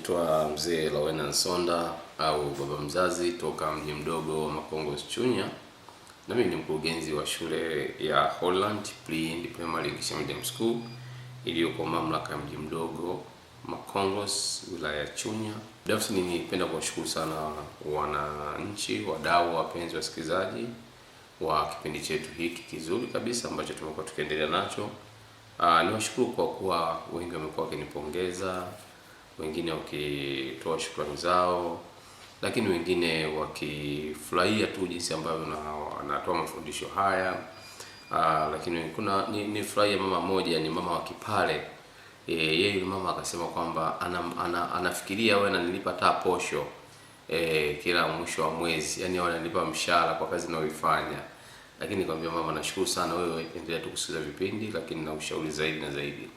Naitwa Mzee Lawena Nsonda au baba mzazi toka mji mdogo wa Makongos Chunya, na mimi ni mkurugenzi wa shule ya Holland Pre-Primary English Medium School iliyoko mamlaka ya mji mdogo Makongos, wilaya ya Chunya. Binafsi ningependa kuwashukuru sana wananchi, wadau, wapenzi, wasikilizaji wa kipindi chetu hiki kizuri kabisa ambacho tumekuwa tukiendelea nacho. Niwashukuru kwa kuwa wengi wamekuwa wakinipongeza, wengine wakitoa shukrani zao, lakini wengine wakifurahia tu jinsi ambavyo natoa mafundisho haya. Lakini kuna ni furahia mama moja, ni mama wa Kipale. Yeye mama akasema kwamba anafikiria wewe ananilipa hata posho kila mwisho wa mwezi, yani wananipa mshahara kwa kazi ninayoifanya. Lakini nikamwambia mama, nashukuru sana, wewe endelea tu kusikiliza vipindi, lakini na ushauri zaidi na zaidi.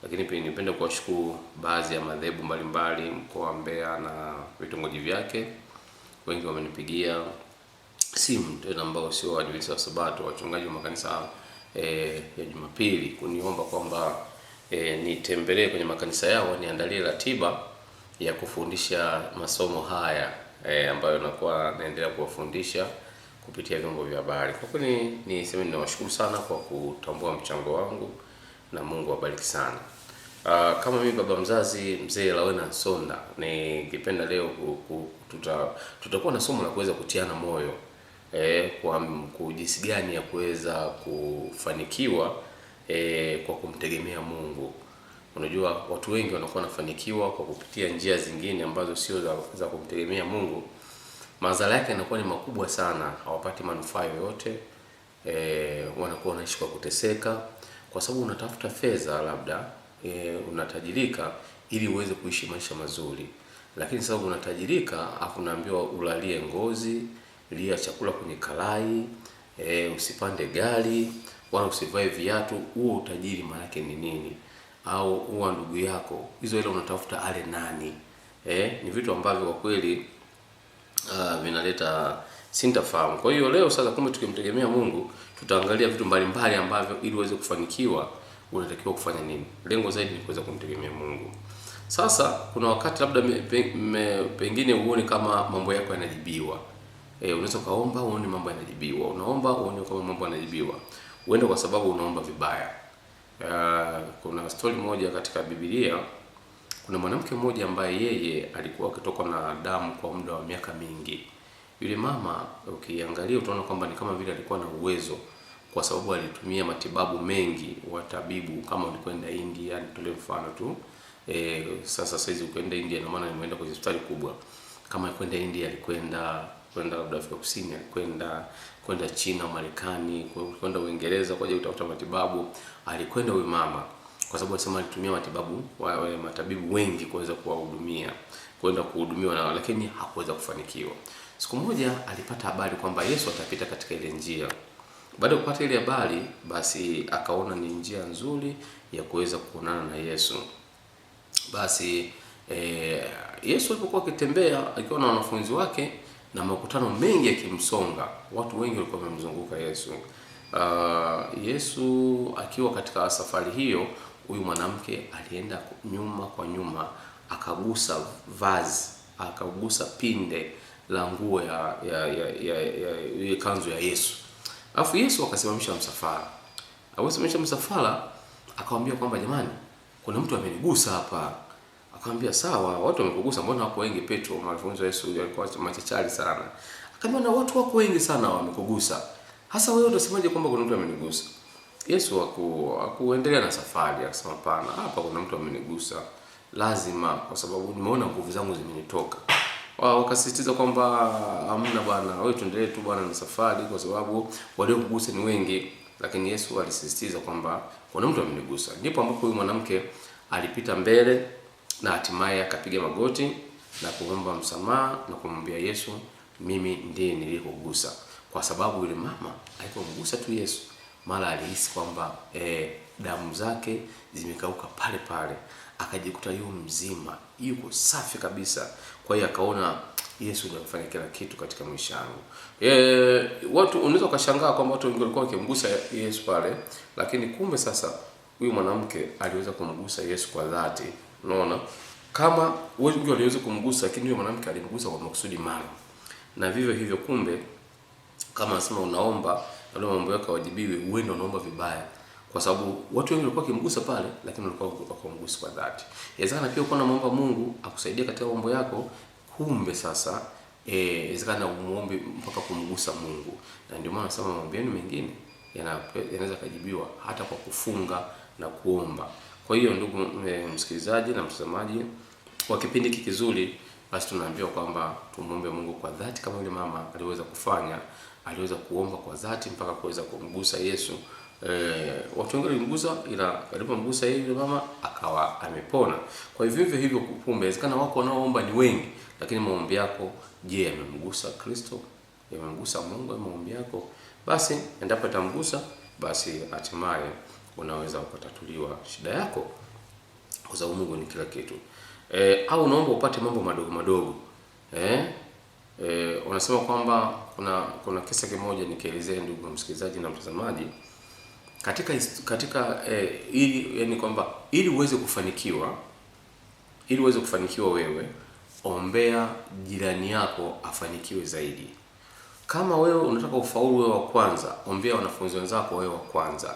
Lakini pia nipenda kuwashukuru baadhi ya madhehebu mbalimbali mkoa wa Mbeya na vitongoji vyake. Wengi wamenipigia simu tena ambao sio Waadventista wa Sabato, wachungaji wa makanisa ya Jumapili, kuniomba kwamba nitembelee kwenye makanisa yao, niandalie ratiba ya kufundisha masomo haya ambayo nakuwa naendelea kuwafundisha kupitia vyombo vya habari. Kwa kweli niseme ninawashukuru sana kwa kutambua mchango wangu na Mungu awabariki sana. Kama mimi baba mzazi Mzee Lawena Nsonda, ningependa leo tutakuwa na somo la kuweza kutiana moyo kwa jinsi gani ya kuweza kufanikiwa kwa kumtegemea Mungu. Unajua watu wengi wanakuwa wanafanikiwa kwa kupitia njia zingine ambazo sio za kumtegemea Mungu. Madhara yake yanakuwa ni makubwa sana, hawapati manufaa yoyote. Wanakuwa wanaishi kwa kuteseka, kwa sababu unatafuta fedha, labda unatajirika ili uweze kuishi maisha mazuri. Lakini sababu unatajirika afu unaambiwa ulalie ngozi, lia chakula kwenye karai, usipande gari wala usivae viatu. Huo utajiri maana yake ni nini? Au huwa ndugu yako hizo ile unatafuta ale nani? Ni vitu ambavyo kwa kweli vinaleta sintofahamu. Kwa hiyo leo sasa, kumbe tukimtegemea Mungu, tutaangalia vitu mbalimbali ambavyo ili uweze kufanikiwa unatakiwa kufanya nini. Lengo zaidi ni kuweza kumtegemea Mungu. Sasa kuna wakati labda pengine uone kama mambo yako yanajibiwa. Unaweza kaomba uone mambo yanajibiwa. Unaomba uone kama mambo yanajibiwa. Uende kwa sababu unaomba vibaya. Kuna story moja katika Biblia. Kuna mwanamke mmoja ambaye yeye alikuwa akitokwa na damu kwa muda wa miaka mingi. Yule mama ukiangalia utaona kwamba ni kama vile alikuwa na uwezo, kwa sababu alitumia matibabu mengi wa tabibu. Kama ulikwenda India, nitolee mfano tu. Sasa hizi ukienda India, na maana nimeenda kwenye hospitali kubwa. Kama kwenda India, alikwenda labda Afrika Kusini, kwenda China, Marekani, kwenda Uingereza kwa ajili ya kutafuta matibabu. Alikwenda huyu mama kwa sababu alisema alitumia matabibu wengi kuweza kuwahudumia, kwenda kuhudumiwa na, lakini hakuweza kufanikiwa. Siku moja alipata habari kwamba Yesu atapita katika ile njia. Baada ya kupata ile habari, basi akaona ni njia nzuri ya kuweza kuonana na Yesu. Basi Yesu alipokuwa akitembea akiwa na wanafunzi wake na makutano mengi yakimsonga, watu wengi walikuwa wamemzunguka Yesu. Yesu akiwa katika safari hiyo, huyu mwanamke alienda nyuma kwa nyuma, akagusa vazi, akagusa pinde la nguo ya kanzu ya Yesu. Alafu Yesu akasimamisha msafara. Aliposimamisha msafara, akamwambia kwamba jamani, kuna mtu amenigusa hapa. Akamwambia sawa, watu wamekugusa, mbona wako wengi? Petro, mwanafunzi wa Yesu, alikuwa machachari sana. Akamwambia na watu wako wengi sana wamekugusa, hasa wewe unasemaje kwamba kuna mtu amenigusa? Yesu hakuendelea na safari, akasema hapana, hapa kuna mtu amenigusa lazima, kwa sababu nimeona nguvu zangu zimenitoka. Wakasisitiza kwamba hamna bwana, wewe tuendelee tu bwana na safari, kwa sababu waliokugusa ni wengi. Lakini Yesu alisisitiza kwamba kuna mtu amenigusa. Ndipo ambapo huyu mwanamke alipita mbele na hatimaye akapiga magoti na kuomba msamaha na kumwambia Yesu, mimi ndiye niliyekugusa. Kwa sababu yule mama alipomgusa tu Yesu, mara alihisi kwamba damu zake zimekauka pale pale, akajikuta yuko mzima, yuko safi kabisa. Kwa hiyo akaona Yesu ndiye anafanya kila kitu katika maisha yangu. Watu unaweza kushangaa kwamba watu wengi walikuwa wakimgusa Yesu pale, lakini kumbe sasa huyu mwanamke aliweza kumgusa Yesu kwa dhati. Unaona? Kama wengi waliweza kumgusa, lakini yule mwanamke alimgusa kwa makusudi maalum. Na vivyo hivyo, kumbe kama nasema unaomba na mambo yako wajibiwe, uende unaomba vibaya, kwa sababu watu wengi walikuwa kimgusa pale, lakini walikuwa wakamgusa kwa dhati. Inawezekana pia uko naomba Mungu akusaidie katika mambo yako, kumbe sasa inawezekana umuombe mpaka kumgusa Mungu. Na ndio maana nasema maombi yenu mengine yanaweza kujibiwa hata kwa kufunga na kuomba. Kwa hiyo ndugu msikilizaji na mtazamaji wa kipindi hiki kizuri, basi tunaambiwa kwamba tumuombe Mungu kwa dhati kama yule mama aliweza kufanya. Aliweza kuomba kwa dhati mpaka kuweza kumgusa Yesu. Watu wengi walimgusa, ila alipomgusa yule mama akawa amepona. Kwa hivyo hivyo, kumbe inawezekana wako wanaoomba ni wengi, lakini maombi yako, je, yamemgusa Kristo? Yamemgusa Mungu? Maombi yako basi endapo itamgusa, basi hatimaye unaweza ukatatuliwa shida yako, kwa sababu Mungu ni kila kitu. Au unaomba upate mambo madogo madogo. Unasema kwamba kuna kisa kimoja nikielezea, ndugu msikilizaji na mtazamaji, katika ili yani kwamba ili uweze kufanikiwa wewe, ombea jirani yako afanikiwe zaidi. Kama wewe unataka ufaulu wewe wa kwanza, ombea wanafunzi wenzako wewe wa kwanza.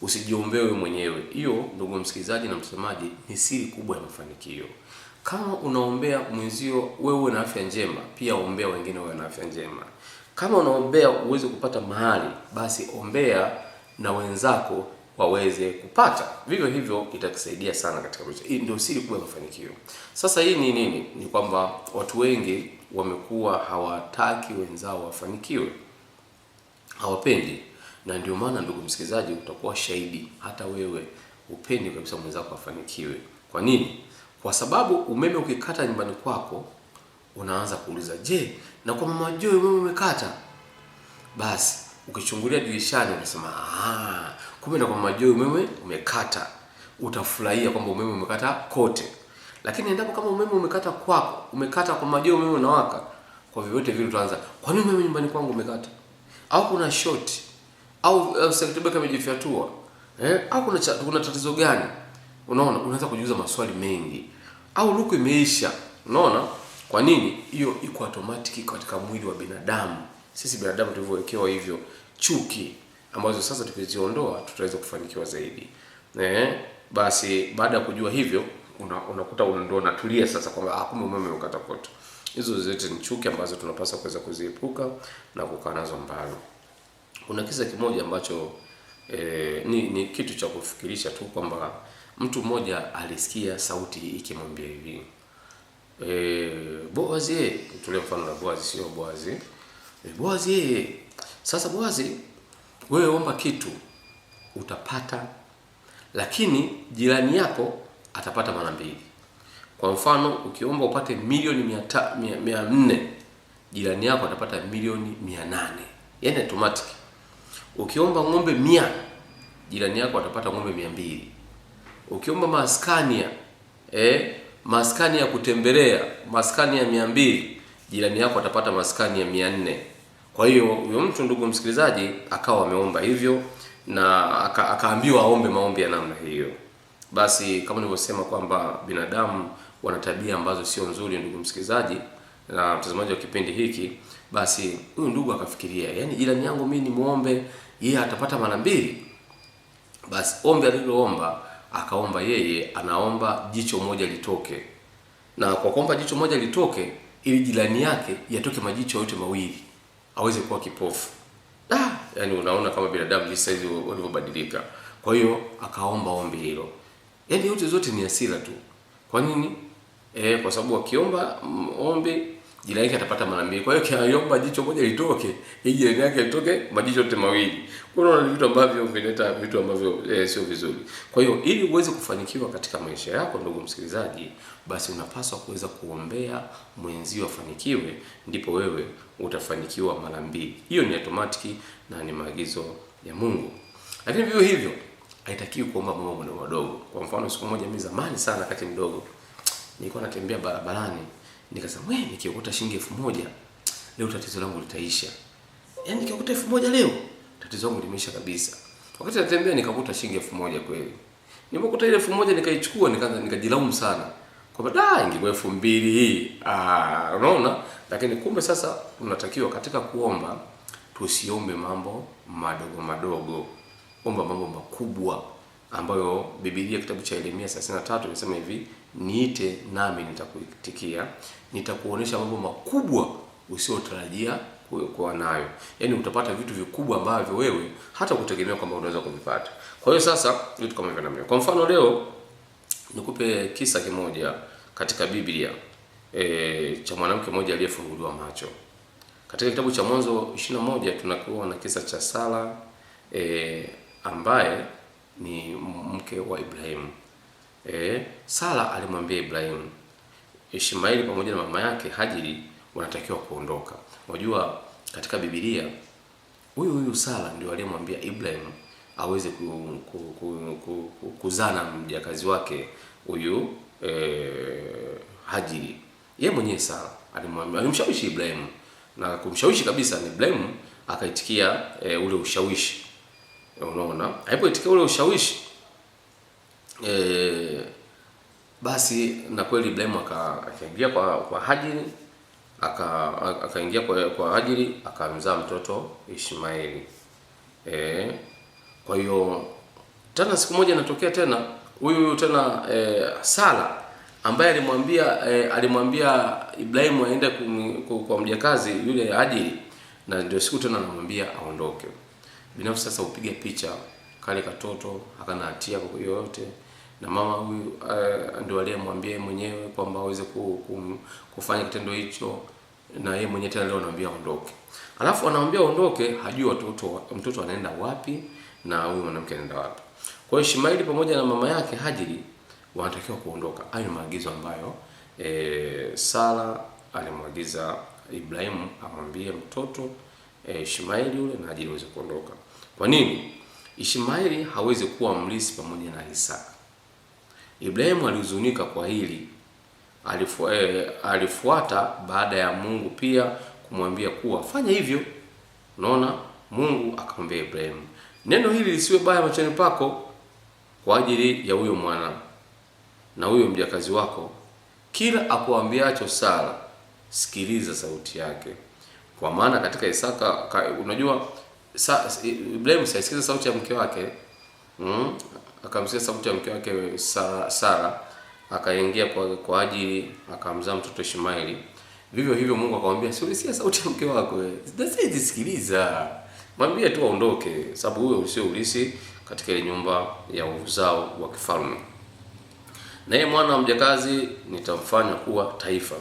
Usijiombee wewe mwenyewe. Hiyo, ndugu msikilizaji na mtazamaji, ni siri kubwa ya mafanikio. Kama unaombea mwenzio wewe uwe na afya njema, pia ombea wengine wawe na afya njema. Kama unaombea uweze kupata mahali, basi ombea na wenzako waweze kupata. Vivyo hivyo itakusaidia sana katika maisha. Hii ndio siri kubwa ya mafanikio. Sasa hii ni nini? Ni kwamba watu wengi wamekuwa hawataki wenzao wafanikiwe. Hawapendi. Na ndio maana, ndugu msikilizaji, utakuwa shahidi, hata wewe upendi kabisa mwenzako afanikiwe. Kwa nini? Kwa sababu umeme ukikata nyumbani kwako, unaanza kuuliza, je, na kwa mama Joy umeme umekata? Basi ukichungulia dirishani unasema, kumbe na kwa mama Joy umeme umekata. Utafurahia kwamba umeme umekata kote. Lakini endapo kama umeme umekata kwako, umekata kwa mama Joy umeme unawaka, kwa vyovyote vile utaanza, kwa nini umeme nyumbani kwangu umekata? Au kuna short, au circuit breaker imejifyatua, au kuna tatizo gani? Unaona, unaanza kujiuliza maswali mengi. Au luku imeisha. Unaona? Kwa nini? Hiyo iko automatic katika mwili wa binadamu. Sisi binadamu tulivyowekewa hivyo chuki, ambazo sasa tukiziondoa tutaweza kufanikiwa zaidi. Basi baada ya kujua hivyo, unakuta ndio unatulia sasa kwamba kumbe umeme umekata kote. Hizo zote ni chuki ambazo tunapaswa kuweza kuziepuka na kukaa nazo mbali. Kuna kisa kimoja ambacho ni kitu cha kufikirisha tu, kwamba mtu mmoja alisikia sauti ikimwambia hivi, Boazi, tulee mfano na Boazi, sio Boazi. Boazi, sasa Boazi, wewe omba kitu utapata, lakini jirani yako atapata mara mbili. Kwa mfano, ukiomba upate milioni 400, jirani yako atapata milioni 800. Yaani automatic. Ukiomba ng'ombe 100, jirani yako atapata ng'ombe 200. Ukiomba maskani ya kutembelea, maskani ya 200, jirani yako atapata maskani ya 400. Kwa hiyo huyo mtu, ndugu msikilizaji, akawa ameomba hivyo na akaambiwa aombe maombi ya namna hiyo. Basi kama nilivyosema kwamba binadamu wana tabia ambazo sio nzuri, ndugu msikilizaji na mtazamaji wa kipindi hiki. Basi huyu ndugu akafikiria, yani jirani yangu mimi nimuombe, yeye atapata mara mbili. Basi ombi aliloomba, akaomba yeye anaomba jicho moja litoke. Na kwa kuomba jicho moja litoke, ili jirani yake yatoke majicho yote mawili, aweze kuwa kipofu. Yani unaona kama binadamu jinsi hizi walivyobadilika. Kwa hiyo akaomba ombi hilo. Yani yote zote ni hasira tu. Kwa nini? Kwa sababu akiomba ombi, jirani yake atapata mara mbili. Kwa hiyo kiomba jicho moja litoke, ili jirani yake litoke majicho yote mawili. Kuna vitu ambavyo vinaleta vitu ambavyo sio vizuri. Kwa hiyo ili uweze kufanikiwa katika maisha yako, ndugu msikilizaji, basi unapaswa kuweza kuombea mwenzio afanikiwe, ndipo wewe utafanikiwa mara mbili. Hiyo ni automatic na ni maagizo ya Mungu. Lakini vivyo hivyo haitakiwi kuomba mambo madogo. Kwa mfano, siku moja mimi zamani sana, wakati mdogo, nilikuwa natembea barabarani, nikasema, nikiokota shilingi 1000 leo tatizo langu litaisha. Yaani nikiokota 1000 leo tatizo langu limeisha kabisa. Wakati natembea nikakuta shilingi 1000 kweli. Nilipokuta ile 1000 nikaichukua, nikajilaumu sana. kwamba ingekuwa 2000 hii. Unaona? Lakini kumbe sasa unatakiwa katika kuomba tusiombe mambo madogo madogo, omba mambo makubwa ambayo Biblia kitabu cha Yeremia 33 inasema hivi, niite nami nitakuitikia, nitakuonesha mambo makubwa usiotarajia kuwa nayo. Yaani utapata vitu vikubwa ambavyo wewe hata kutegemea kwamba unaweza kuvipata. Kwa hiyo sasa vitu kama hivyo namna. Kwa mfano leo nikupe kisa kimoja katika Biblia cha mwanamke mmoja aliyefunguliwa macho. Katika kitabu cha Mwanzo 21 tunakuwa na kisa cha Sara ambaye ni mke wa Ibrahimu. Sara alimwambia Ibrahimu, Ishmaeli pamoja na mama yake Hajiri wanatakiwa kuondoka. Unajua katika Biblia huyu Sara ndio aliyemwambia Ibrahimu aweze kuzana mjakazi wake huyu Hajiri. Yeye mwenyewe Sara alimshawishi Ibrahimu, na kumshawishi kabisa ni Ibrahimu akaitikia ule ushawishi. Unaona? Alipoitikia ule ushawishi basi na kweli Ibrahimu akaingia kwa Hajiri, akaingia kwa Hajiri akamzaa mtoto Ishmaeli. Kwa hiyo tena siku moja inatokea tena huyu tena Sara ambaye alimwambia Ibrahimu aende kwa mjakazi yule Hajiri, na ndio siku tena anamwambia aondoke. Binafsi sasa upiga picha kale katoto hakana hatia kwa yoyote, na mama huyu ndio aliyemwambia mwenyewe kwamba aweze kufanya kitendo hicho, na yeye mwenyewe tena leo anamwambia aondoke. Alafu anamwambia aondoke, hajui mtoto anaenda wapi na huyu mwanamke anaenda wapi. Kwa hiyo Ishmaeli pamoja na mama yake Hajiri wanatakiwa kuondoka. Hayo ni maagizo ambayo Sara alimwagiza Ibrahimu amwambie mtoto Ishmaeli yule na Hajiri aweze kuondoka. Kwa nini? Ishmaeli hawezi kuwa mlisi pamoja na Isaka. Ibrahimu alihuzunika kwa hili. Alifuata baada ya Mungu pia kumwambia kuwa fanya hivyo. Unaona? Mungu akamwambia Ibrahimu, neno hili lisiwe baya machoni pako kwa ajili ya huyo mwana na huyo mjakazi wako. Kila akuambiacho Sara, sikiliza sauti yake. Kwa maana katika Isaka unajua Ibrahimu sikiliza sauti ya mke wake. Akamsikia sauti ya mke wake Sara, akaingia kwa ajili akamzaa mtoto Ishmaeli. Vivyo hivyo Mungu akamwambia, "Siulisikia sauti ya mke wako, sikiliza. Mwambie tu aondoke, sababu huyo sio ulisi katika ile nyumba ya uzao wa kifalme. Na yeye mwana wa mjakazi nitamfanya kuwa taifa.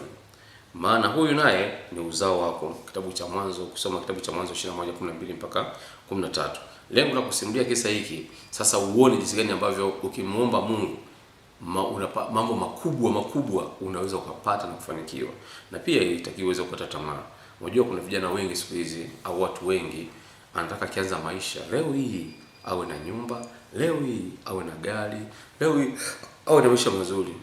Maana huyu naye ni uzao wako." Kitabu cha Mwanzo, kusoma kitabu cha Mwanzo 21:12 mpaka 13. Lengo la kusimulia kisa hiki sasa uone jinsi gani ambavyo ukimuomba Mungu mambo makubwa unaweza ukapata na kufanikiwa. Na pia itakiwa uweze kukata tamaa. Unajua kuna vijana wengi siku hizi au watu wengi anataka kianza maisha leo hii awe na nyumba, leo hii awe na gari, leo hii awe na maisha mazuri.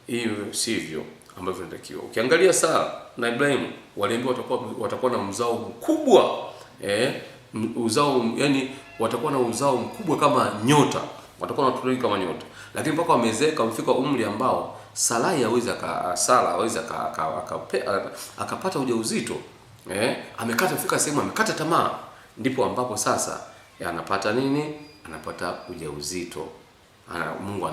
Hiyo sivyo ambavyo inatakiwa. Ukiangalia Sara na Ibrahimu waliambiwa watakuwa na mzao mkubwa, uzao, yani watakuwa na uzao mkubwa kama nyota, watakuwa na watoto wengi kama nyota. Lakini mpaka wamezeka wamefika umri ambao Sara hawezi akapata ujauzito, amefika sehemu amekata tamaa, ndipo ambapo sasa anapata nini? Anapata ujauzito. Mungu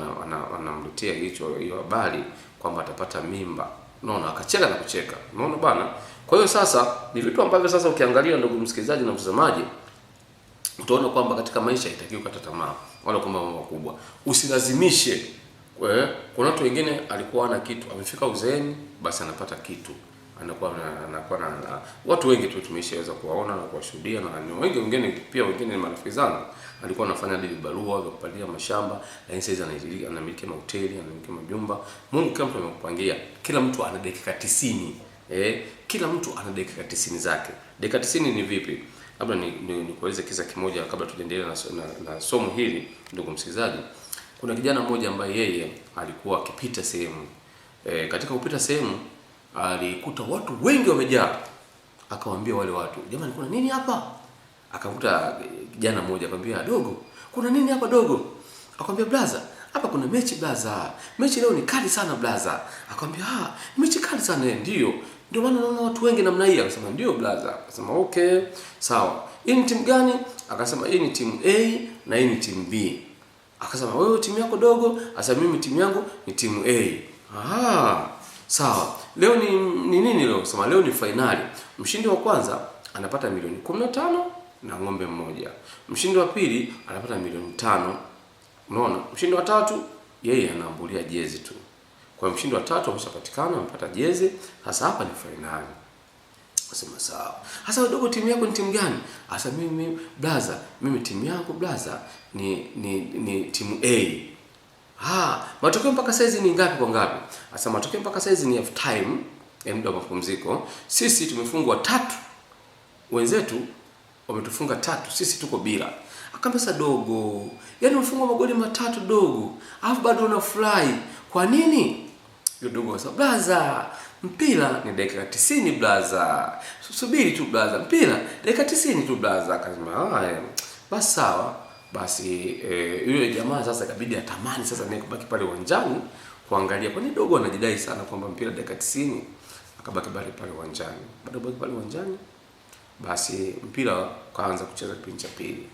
anamletea hiyo habari kwamba atapata mimba. Unaona, akacheka na kucheka. Unaona bana? Kwa hiyo sasa ni vitu ambavyo sasa ukiangalia, ndugu msikilizaji na mtazamaji, utaona kwamba katika maisha itakiwa kukata tamaa wala kwamba mambo makubwa. Usilazimishe. Kuna watu wengine alikuwa ana kitu, amefika uzeeni basi anapata kitu. Anakuwa na watu wengi tu tumeshaweza kuwaona na kuwashuhudia, na wengine pia ni marafiki zangu. Alikuwa anafanya barua za kupalia mashamba, lakini sasa anamiliki mahoteli, anamiliki majumba. Mungu kila mtu amekupangia. Kila mtu ana dakika 90. Kila mtu ana dakika 90 zake. Dakika 90 ni vipi? Labda nikueleze kisa kimoja kabla tuendelee na somo hili, ndugu msikilizaji. Kuna kijana mmoja ambaye yeye alikuwa akipita sehemu. Katika kupita sehemu alikuta watu wengi wamejaa. Akawaambia wale watu, "Jamani, kuna nini hapa?" Akakuta kijana mmoja akamwambia, "Dogo, kuna nini hapa dogo?" Akamwambia, "Brother, hapa kuna mechi blaza, mechi leo ni kali sana blaza. Akamwambia mechi kali sana. Ndio maana naona watu wengi namna hii. Akasema ndio blaza. Akasema okay, sawa. Hii ni timu gani? Akasema hii ni timu A na hii ni timu B. Akasema wewe timu yako dogo? Asa mimi timu yangu ni timu A. Sawa. Leo ni nini leo? Akasema leo ni finali. Mshindi wa kwanza anapata milioni 15 na ng'ombe mmoja. Mshindi wa pili anapata milioni 5. Unaona? Mshindi wa tatu yeye anaambulia jezi tu. Kwa mshindi wa tatu ameshapatikana, amepata jezi. Sasa hapa ni finali. Akasema sawa. Sasa wadogo timu yako ni timu gani? Sasa mimi blaza, mimi timu yangu blaza ni timu A. Matokeo mpaka saizi ni ngapi kwa ngapi? Sasa matokeo mpaka saizi ni half time, muda wa mapumziko. Sisi tumefungwa 3. Wenzetu wametufunga 3. Sisi tuko bila. Akamwambia dogo, yaani umefungwa magoli 3 dogo, alafu bado unafurahi. Kwa nini? Yule dogo akasema blaza, mpira ni dakika 90 blaza. Subiri tu blaza, mpira dakika 90 tu blaza. Akasema basi sawa. Basi yule jamaa sasa ikabidi atamani sasa naye kubaki pale uwanjani kuangalia, kwani dogo anajidai sana kwamba mpira dakika 90. Akabaki pale uwanjani. Baada ya pale uwanjani, basi mpira kaanza kucheza kipindi cha pili.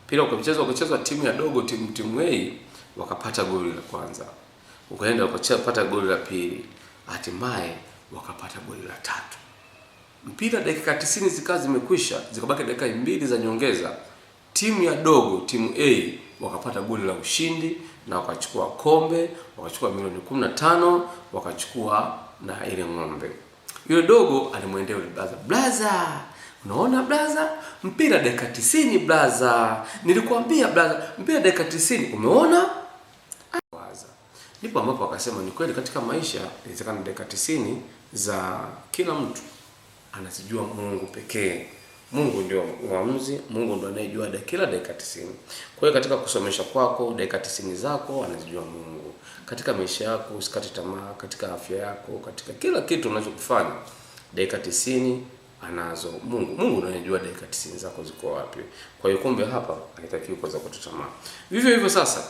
Mpira ukachezwa timu ya dogo, timu A wakapata goli la kwanza. Ukaenda wakapata goli la pili. Hatimaye wakapata goli la 3. Mpira dakika 90 zikawa zimekwisha, zikabaki dakika 2 za nyongeza. Timu ya dogo, timu A wakapata goli la ushindi na wakachukua kombe, wakachukua milioni 15, wakachukua na ile ng'ombe. Yule dogo alimwendea yule blaza, unaona blaza, mpira dakika 90 blaza. Nilikwambia blaza, mpira dakika 90, umeona? Ndipo ambapo akasema ni kweli katika maisha inawezekana dakika 90 za kila mtu anazijua Mungu pekee. Mungu ndio mwamuzi, Mungu ndio anayejua kila dakika 90. Kwa hiyo katika kusomesha kwako, dakika 90 zako anazijua Mungu. Katika maisha yako usikate tamaa, katika afya yako, katika kila kitu unachokifanya, dakika 90 anazo Mungu. Mungu ndiye anajua dakika 90 zako ziko wapi. Kwa hiyo kumbe hapa haitakiwi kuanza kukata tamaa. Vivyo hivyo sasa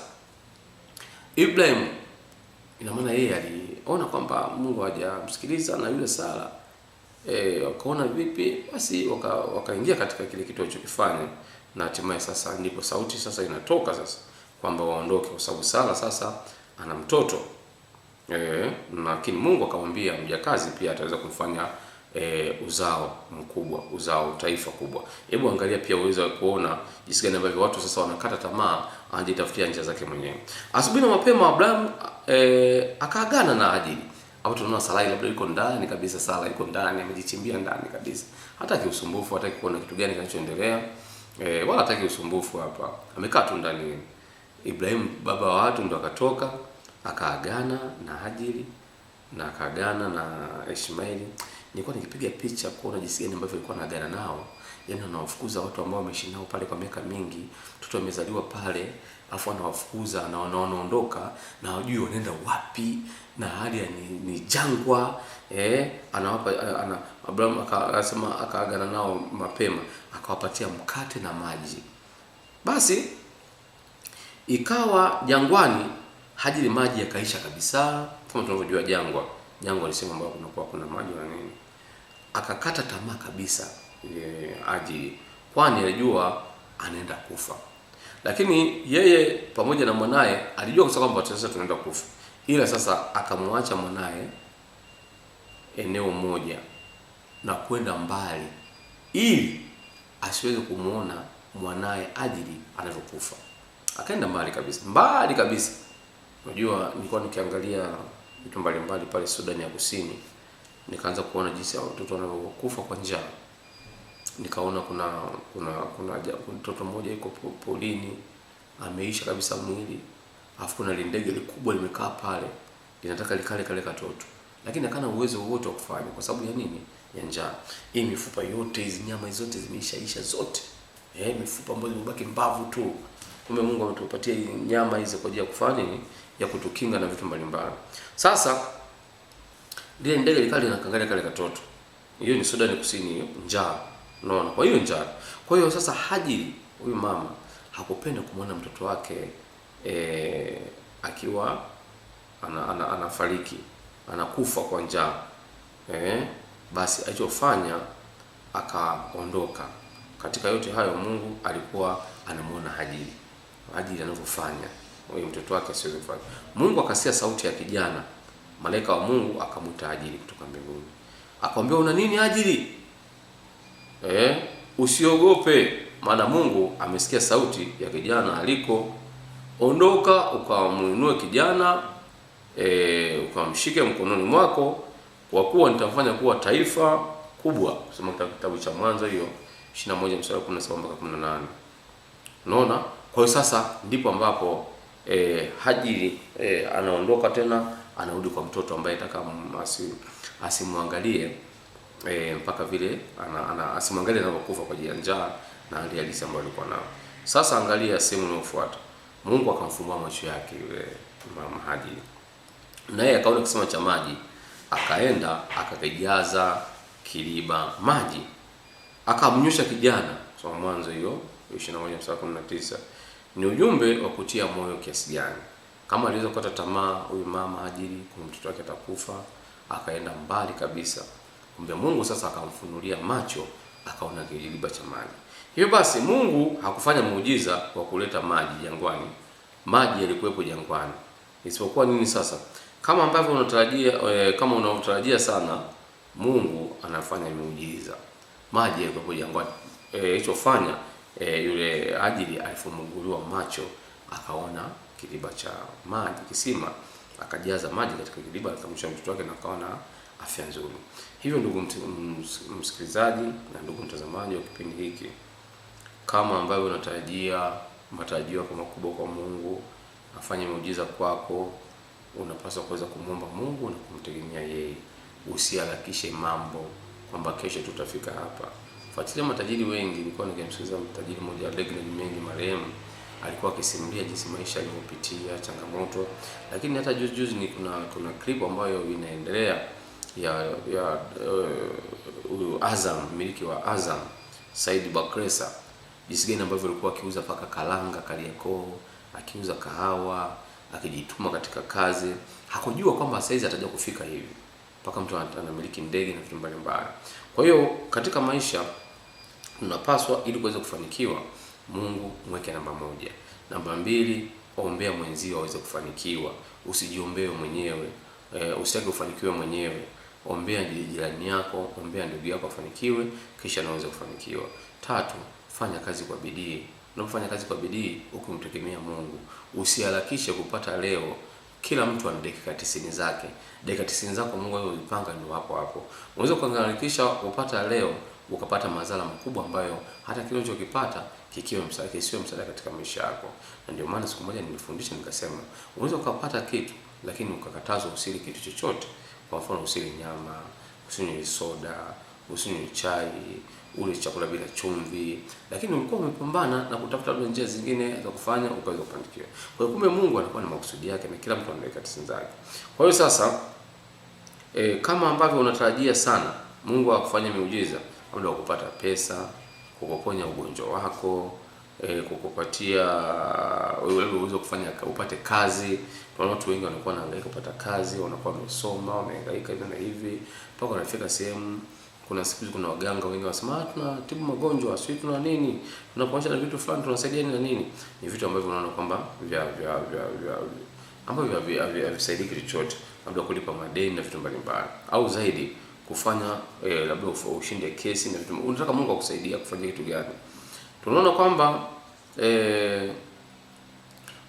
Ibrahim, ina maana yeye aliona kwamba Mungu hajamsikiliza na yule Sara. Wakaona vipi, basi wakaingia katika kile kitu alichokifanya, na hatimaye sasa ndipo sauti sasa inatoka sasa kwamba waondoke, kwa sababu Sara sasa ana mtoto. Lakini Mungu akamwambia mjakazi pia ataweza kumfanya uzao mkubwa, uzao taifa kubwa. Hebu angalia pia uweze kuona jinsi gani ambavyo watu sasa wanakata tamaa, anajitafutia njia zake mwenyewe. Asubuhi na mapema Abraham akaagana na Hajiri. Hapo tunaona Sarai labda yuko ndani kabisa, Sara yuko ndani, amejichimbia ndani kabisa. Hataki usumbufu, hataki kuona kitu gani kinachoendelea. Wala hataki usumbufu hapa. Amekaa tu ndani. Ibrahim baba wa watu ndo akatoka, akaagana na Hajiri na akaagana na Ishmaeli. Nilikuwa nikipiga picha kuona jinsi gani ambavyo alikuwa anaagana nao. Yaani anawafukuza watu ambao wameishi nao pale kwa miaka mingi. Mtoto amezaliwa pale, afu anawafukuza na wanaondoka na hajui wanaenda wapi, na hali ni jangwa. Anawapa Abraham akasema akaagana nao mapema, akawapatia mkate na maji. Basi ikawa jangwani Hajiri maji yakaisha kabisa, kama tunavyojua jangwa ni sehemu ambayo kuna maji na nini. Akakata tamaa kabisa Hajiri, kwani alijua anaenda kufa. Lakini yeye pamoja na mwanae alijua kwamba sasa tunaenda kufa. Ila sasa akamwacha mwanae eneo moja na kwenda mbali ili asiweze kumuona mwanae Hajiri anavyokufa. Akaenda mbali kabisa. Unajua nilikuwa nikiangalia vitu mbalimbali pale Sudan ya Kusini, nikaanza kuona jinsi watoto wanavyokufa kwa njaa. Nikaona kuna mtoto mmoja yuko polini ameisha kabisa mwili, alafu kuna ndege kubwa limekaa pale linataka likale kale katoto, lakini hakana uwezo wote wa kufanya kwa sababu ya nini? Ya njaa. Hii mifupa yote, hizi nyama zote zimeisha zote. Mifupa ambayo imebaki mbavu tu. Kumbe Mungu ametupatia nyama hizi kwa ajili ya kufanya nini? Ya kutukinga na vitu mbalimbali. Sasa ile ndege likali linakangalia kale katoto. Hiyo ni Sudan Kusini, hiyo njaa. Unaona? Kwa hiyo njaa. Kwa hiyo sasa Hajiri huyu mama hakupenda kumwona mtoto wake akiwa anafariki, anakufa kwa njaa. Basi alichofanya akaondoka. Katika yote hayo Mungu alikuwa anamuona Hajiri anavyofanya, huyo mtoto wake asiweze kufanya. Mungu akasikia sauti ya kijana, malaika wa Mungu akamwita Hajiri kutoka mbinguni. Akamwambia, una nini Hajiri? Usiogope, maana Mungu amesikia sauti ya kijana aliko. Ondoka ukamuinue kijana, ukamshike mkononi mwako, kwa kuwa nitamfanya kuwa taifa kubwa. Kusoma kitabu cha Mwanzo hiyo 21 mstari 17 mpaka 18. Unaona? Kwa hiyo sasa ndipo ambapo Hajiri anaondoka tena, anarudi kwa mtoto ambaye nataka asimwangalie mpaka vile asimwangalie anapokufa kwa ajili ya njaa na hali halisi ambayo alikuwa nao. Sasa angalia sehemu inayofuata. Mungu akamfungua macho yake yule mama Hajiri, naye akaona kisima cha maji, akaenda akakijaza kiriba maji, akamnyosha kijana. So Mwanzo hiyo 21:19. Ni ujumbe wa kutia moyo kiasi gani. Kama aliweza kukata tamaa huyu mama Hajiri, kwa mtoto wake atakufa, akaenda mbali kabisa. Kumbe Mungu sasa akamfunulia macho, akaona kiriba cha maji. Hivyo basi Mungu hakufanya muujiza wa kuleta maji jangwani. Maji yalikuwepo jangwani. Isipokuwa nini sasa? Kama ambavyo unatarajia sana, Mungu anafanya muujiza. Maji yalikuwepo jangwani. Ilichofanya yule Hajiri alifunguliwa macho, akaona kiriba cha maji, kisima, akajaza maji katika kiriba, akamsha mtoto wake na akaona afya nzuri. Hivyo ndugu msikilizaji na ndugu mtazamaji wa kipindi hiki, kama ambavyo unatarajia matarajio yako makubwa kwa Mungu afanye muujiza kwako, unapaswa kuweza kumwomba Mungu na kumtegemea yeye. Usiharakishe mambo kwamba kesho tutafika hapa. Fuatilia matajiri wengi. Nilikuwa nikimsikiliza mtajiri mmoja Legned Mengi marehemu, alikuwa akisimulia jinsi maisha aliyopitia, changamoto. Lakini hata juzi ni kuna clip ambayo inaendelea ya Azam, mmiliki wa Azam, Said Bakresa, jinsi gani ambavyo alikuwa akiuza paka kalanga Kariakoo, akiuza kahawa, akijituma katika kazi. Hakujua kwamba saizi ataja kufika hivi, mpaka mtu anamiliki ndege na vitu mbalimbali. Kwa hiyo katika maisha tunapaswa, ili kuweza kufanikiwa, Mungu mweke namba moja. Namba mbili, ombea mwenzio aweze kufanikiwa. Usijiombee mwenyewe. Usitake ufanikiwe mwenyewe. Ombea jirani yako, ombea ndugu yako afanikiwe, kisha naweza kufanikiwa. Tatu, fanya kazi kwa bidii. Unapofanya kazi kwa bidii ukimtegemea Mungu, usiharakishe kupata leo. Kila mtu ana dakika 90 zake. Dakika 90 zako Mungu alipanga ni hapo hapo. Unaweza kuhangaikisha kupata leo ukapata madhara makubwa ambayo hata kile unachokipata kisiwe msaada katika maisha yako. Na ndio maana siku moja nilifundisha nikasema, unaweza ukapata kitu lakini ukakatazwa usili kitu chochote. Kwa mfano usili nyama, usinywe soda, usinywe chai, ule chakula bila chumvi, lakini ulikuwa umepambana na kutafuta njia zingine za kufanya ukaweza kufanikiwa. Kwa hiyo kumbe Mungu anakuwa na makusudi yake na kila mtu ana dakika 90 zake. Kwa hiyo sasa kama ambavyo unatarajia sana Mungu akufanye miujiza, labda kupata pesa, kukuponya ugonjwa wako, kukupatia wewe uweze kufanya upate kazi. Tunaona watu wengi wanakuwa wanahangaika kupata kazi, wanakuwa wamesoma, wamehangaika hivi na hivi, mpaka wanafika sehemu. Kuna siku kuna waganga wengi wanasema tunatibu magonjwa, sisi tuna nini, tunapoacha na vitu fulani, tunasaidia nini na nini. Ni vitu ambavyo unaona kwamba ambavyo havisaidii kitu chochote, labda kulipa madeni na vitu mbalimbali, au zaidi kufanya labda ushinde kesi na vitu. Unataka Mungu akusaidie kufanya kitu gani? Tunaona kwamba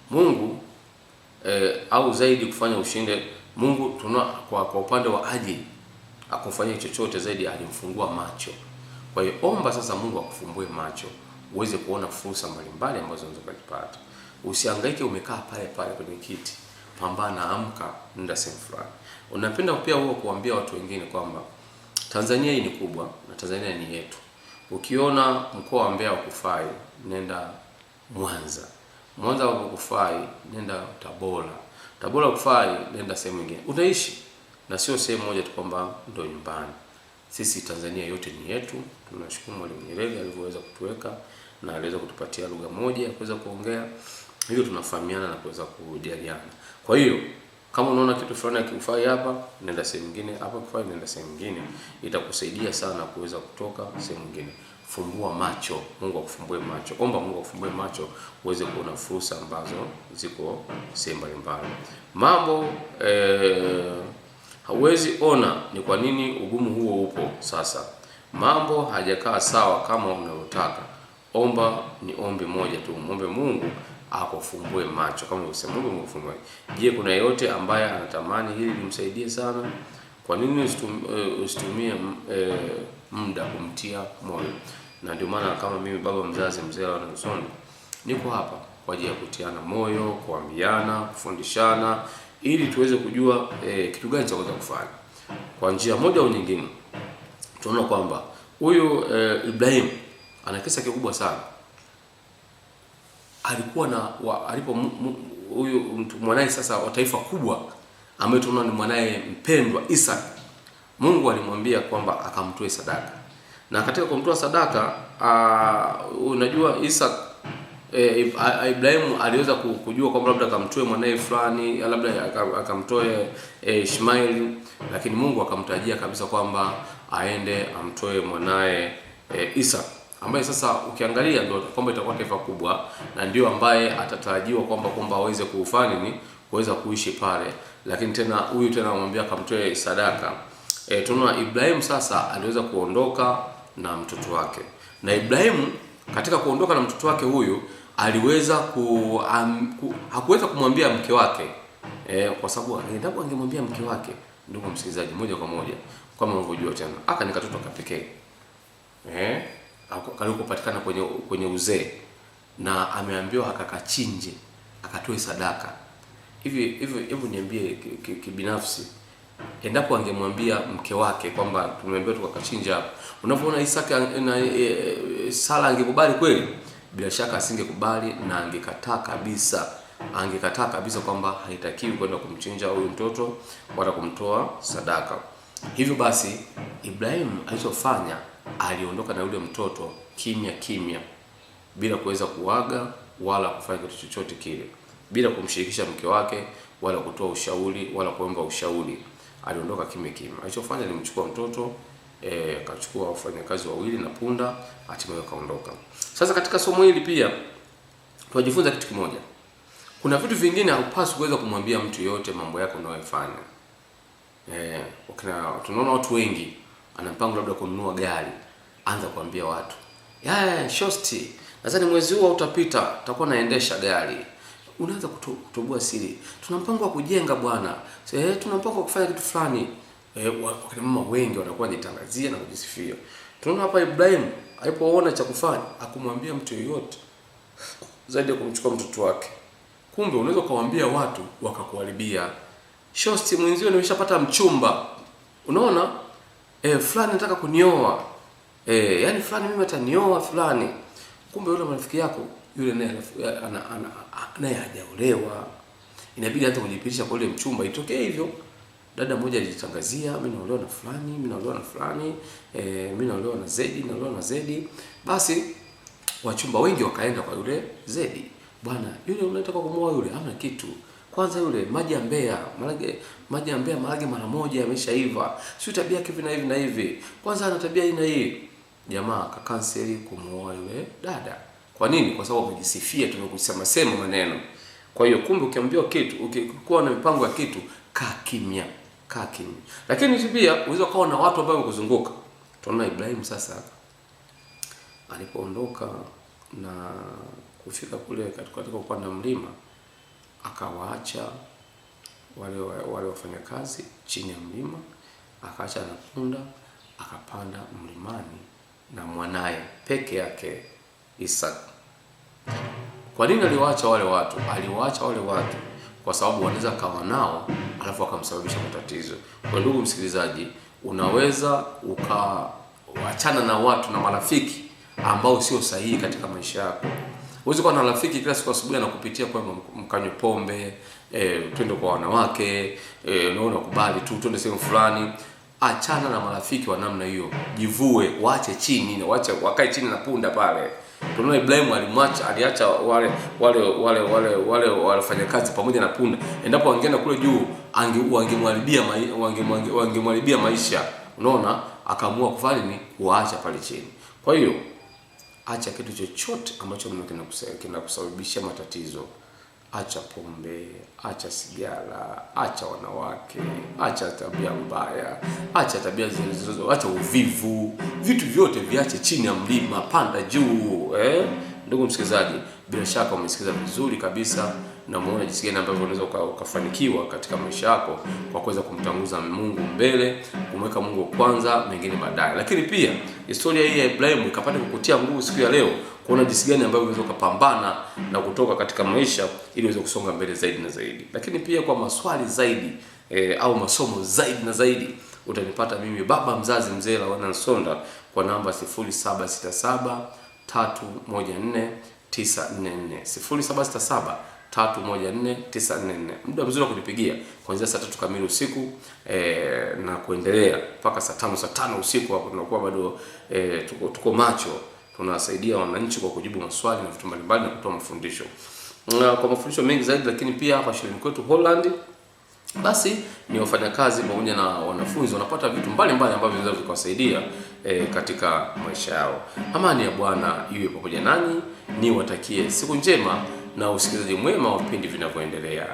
Mungu au zaidi kufanya ushinde Mungu, tunaona kwa upande wa Hajiri akufanyia chochote zaidi, alimfungua macho. Kwa hiyo omba sasa Mungu akufumbue macho uweze kuona fursa mbalimbali ambazo unaweza kupata. Usihangaike umekaa pale pale kwenye kiti. Pambana, amka, nenda sehemu fulani. Unapenda pia huo kuambia watu wengine kwamba Tanzania hii ni kubwa na Tanzania ni yetu. Ukiona mkoa wa Mbeya ukufai, nenda Mwanza. Mwanza ukufai, nenda Tabora. Tabora ukufai, nenda sehemu nyingine. Utaishi na sio sehemu moja tu kwamba ndio nyumbani. Sisi Tanzania yote ni yetu. Tunashukuru Mwalimu Nyerere alivyoweza kutuweka na aliweza kutupatia lugha moja ya kuweza kuongea. Hivyo tunafahamiana na kuweza kujaliana. Kwa hiyo kama unaona kitu fulani hakikufai hapa, nenda sehemu nyingine, hapa kufai nenda sehemu nyingine, itakusaidia sana kuweza kutoka sehemu nyingine. Fumbua macho, Mungu akufumbue macho. Omba Mungu akufumbue macho uweze kuona fursa ambazo ziko sehemu mbalimbali. Mambo hauwezi ona ni kwa nini ugumu huo upo sasa. Mambo hajakaa sawa kama unavyotaka. Omba ni ombi moja tu, muombe Mungu akufumbue macho kama ulivyosema, Mungu akufumbue. Je, kuna yeyote ambaye anatamani hili limsaidie sana? Kwa nini usitumie muda kumtia moyo? Na ndio maana kama mimi baba mzazi mzee wa Nelson niko hapa kwa ajili ya kutiana moyo, kuambiana, kufundishana ili tuweze kujua kitu gani cha kuweza kufanya. Kwa njia moja au nyingine tunaona kwamba huyu Ibrahim ana kisa kikubwa sana. Alikuwa na huyu mtu mwanae sasa wa taifa kubwa ambaye tunaona ni mwanae mpendwa Isaka. Mungu alimwambia kwamba akamtoe sadaka. Na katika kumtoa sadaka unajua Isaka Ibrahim aliweza kujua kwamba labda akamtoe mwanae fulani, labda akamtoe Ishmael, lakini Mungu akamtajia kabisa kwamba aende amtoe mwanae Isaka, ambaye sasa ukiangalia ndio kwamba itakuwa taifa kubwa na ndio ambaye atatarajiwa kwamba aweze kufanya nini, kuweza kuishi pale. Lakini tena huyu tena anamwambia akamtoe sadaka. Tunaona Ibrahim sasa aliweza kuondoka na mtoto wake, na Ibrahim katika kuondoka na mtoto wake huyu aliweza hakuweza kumwambia mke wake kwa sababu endapo angemwambia mke wake, ndugu msikilizaji, moja kwa moja kama unavyojua tena aka ni katoto kapekee kalikopatikana kwenye uzee, na ameambiwa akakachinje akatoe sadaka. Hebu niambie kibinafsi, endapo angemwambia mke wake kwamba tumeambiwa tukakachinja hapo, unapoona Isaka na Sara angekubali kweli? Bila shaka asingekubali na angekataa kabisa kwamba haitakiwi kwenda kumchinja huyu mtoto wala kumtoa sadaka. Hivyo basi Ibrahim alichofanya, aliondoka na yule mtoto kimya bila kuweza kuaga wala kufanya kitu chochote kile, bila kumshirikisha mke wake wala kutoa ushauri wala kuomba ushauri. Aliondoka kimya. Alichofanya ni mchukua mtoto, akachukua wafanyakazi wawili na punda, hatimaye kaondoka. Sasa katika somo hili pia tunajifunza kitu kimoja. Kuna vitu vingine haupaswi kuweza kumwambia mtu yote mambo yako unayofanya. Tunaona watu wengi ana mpango labda kununua gari, anza kuambia watu, shosti, nadhani mwezi huu utapita utakuwa naendesha gari. Unaanza kutobua siri. Tuna mpango wa kujenga bwana. Tuna mpango wa kufanya kitu fulani. Wakina mama wengi wanakuwa jitangazia na kujisifia. Tunaona hapa Ibrahim alipoona cha kufanya, akumwambia mtu yeyote zaidi ya kumchukua mtoto wake. Kumbe unaweza kuwaambia watu wakakuharibia. Shosti, mwenzio nimeshapata mchumba. Unaona? Fulani nataka kunioa. Yani fulani mimi atanioa fulani. Kumbe yule marafiki yako yule naye hajaolewa. Inabidi hata kujipitisha kwa yule mchumba. Itokee hivyo. Dada mmoja alijitangazia, mimi naolewa na fulani, mimi naolewa na fulani, mimi naolewa na Zedi, naolewa na Zedi. Basi wachumba wengi wakaenda kwa yule Zedi. Bwana, yule unataka kumuoa yule, hamna kitu. Kwanza yule maji ya Mbeya, marage mara moja yameshaiva. Sio tabia hivi na hivi na hivi. Kwanza ana tabia hii na hii. Jamaa akakanseli kumuoa yule dada. Kwa nini? Kwa sababu umejisifia, tumekusema maneno. Kwa hiyo kumbe ukiambiwa kitu, ukikuwa na mipango ya kitu, kaa kimya. Lakini pia unaweza kuwa na watu ambao wakuzunguka. Tunaona Ibrahim sasa alipoondoka na kufika kule katika kupanda mlima, akawaacha wale wafanyakazi chini ya mlima, akaacha na punda, akapanda mlimani na mwanae peke yake Isaka. Kwa nini aliwaacha wale watu? Aliwaacha wale watu kwa sababu wanaweza kawa nao alafu akamsababisha matatizo. Kwa ndugu msikilizaji, unaweza ukaachana na watu na marafiki ambao sio sahihi katika maisha yako. Uweze kuwa na rafiki kila siku asubuhi anakupitia kwa mkanywe pombe, twende kwa wanawake, unaona kubali tu twende sehemu fulani. Achana na marafiki wa namna hiyo. Jivue, waache chini na wakae chini na punda pale. Tunaona Ibrahimu aliacha wale wafanyakazi pamoja na punda. Endapo wangeenda kule juu wangemharibia maisha. Unaona, akaamua kufanya nini? Kuacha pale chini. Kwa hiyo acha kitu chochote ambacho kinakusababisha matatizo. Acha pombe, acha sigara, acha wanawake, acha tabia mbaya, acha tabia zilizo, acha uvivu. Vitu vyote viache chini ya mlima, panda juu. Ndugu msikilizaji, bila shaka umesikiza vizuri kabisa na umeona jinsi gani ambavyo unaweza ukafanikiwa katika maisha yako kwa kuweza kumtanguza Mungu mbele, kumweka Mungu kwanza, mengine baadaye. Lakini pia historia hii ya Ibrahimu ikapata kukutia nguvu siku ya leo, kuona jinsi gani ambavyo unaweza kupambana na kutoka katika maisha ili uweze kusonga mbele zaidi na zaidi. Lakini pia kwa maswali zaidi au masomo zaidi na zaidi, utanipata mimi baba mzazi mzee Lawana Nsonda kwa namba 0767 314 944 0767 314 944. Muda mzuri wa kunipigia kuanzia saa 3 kamili usiku na kuendelea mpaka saa 5 usiku. Hapo tunakuwa bado tuko macho, tunawasaidia wananchi kwa kujibu maswali na vitu mbalimbali na kutoa mafundisho. Kwa mafundisho mengi zaidi, lakini pia hapa shuleni kwetu Holland, basi ni wafanyakazi pamoja na wanafunzi wanapata vitu mbalimbali ambavyo vinaweza kuwasaidia katika maisha yao. Amani ya Bwana iwe pamoja nanyi, niwatakie siku njema na usikilizaji mwema wa vipindi vinavyoendelea.